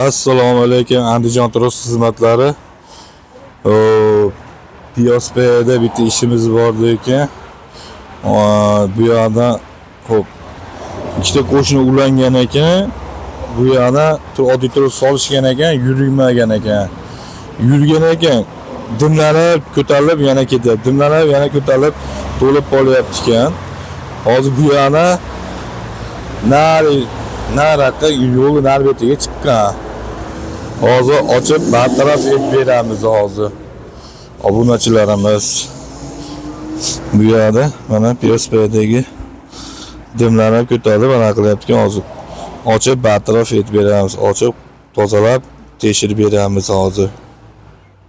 Assalomu alaykum, Andijon turoq xizmatlari. PSPda bitta ishimiz bor ekan. Bu yoqda xo'p, ikkita qo'shni ulangan ekan. Bu yoqda oddiy turib solishgan ekan, yurmagan ekan. Yurgan ekan, dimlanib, ko'tarilib yana ketadi. Dimlanib, yana ko'tarilib to'lib qolyapti ekan. Hozir bu yoqda nariyoqqa yo'lni narbetiga chiqqan. Hozir ochib bartaraf etib beramiz hozir. Obunachilarimiz bu yerda mana PSPdagi dimlarni ko'tarib mana qilyapti hozir. Ochib bartaraf etib beramiz. Ochib tozalab tekshirib beramiz hozir.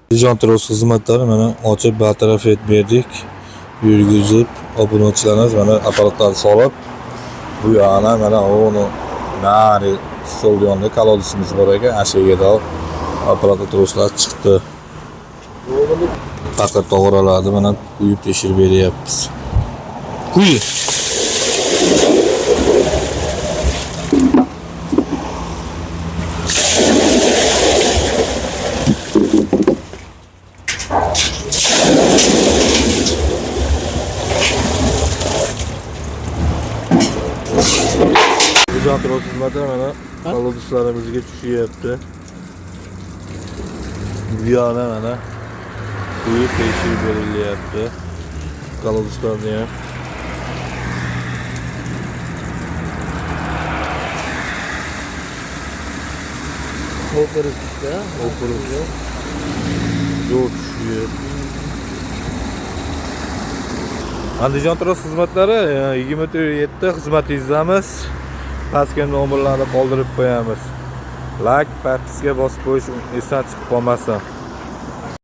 Andijon turoq xizmatlari mana ochib bartaraf etib berdik. Yurgizib obunachilarimiz mana apparatlarni solib bu yerga mana uni nari stol yonida kolodisimiz bor ekan, ashigada apparatli troslar chiqdi. Faqat to'g'raladi, mana quyib tekshirib beryapmiz. Quy. Andijon turoq xizmatlari mana kolodislarimizga tushyapti. Bu yoqda mana quyib tekshirib berilyapti. Kolodislarni ham o'qirishda, zo'r tushyapti. Andijon turoq xizmatlari 24/7 xizmatingizdamiz. Pastga nomerlarni qoldirib qo'yamiz. Like, partisga bosib qo'yish esdan chiqib qolmasin.